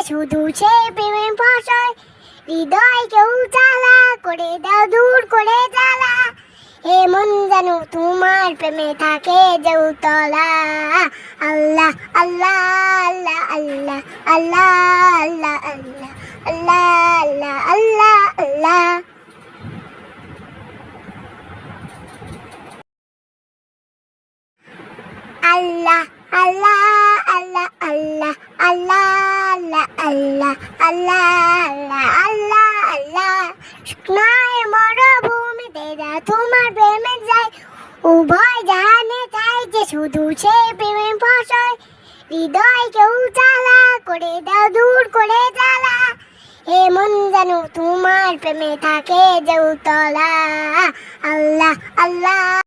শুধু সে প্রেমে ফসয়, হৃদয়কে উজালা করে দাও দূর করে জ্বালা। হে মন যেন তোমার প্রেমে থাকে যে উতলা। আল্লাহ আল্লাহ আল্লাহ আল্লাহ আল্লাহ আল্লাহ আল্লাহ আল্লাহ আল্লাহ আল্লাহ। আল্লাহ আল্লাহ আল্লাহ আল্লাহ আল্লাহ আল্লাহ আল্লাহ আল্লাহ আল্লাহ। শুকনায় মরুভূমিতে যা তোমার প্রেমে যায়, উভয় জাহানে চাই যে শুধু সে প্রেমে ফসয়, হৃদয়কে উজালা করে দাও দূর করে জ্বালা। হে মন যেন তোমার প্রেমে থাকে যে উতলা। আল্লাহ আল্লাহ।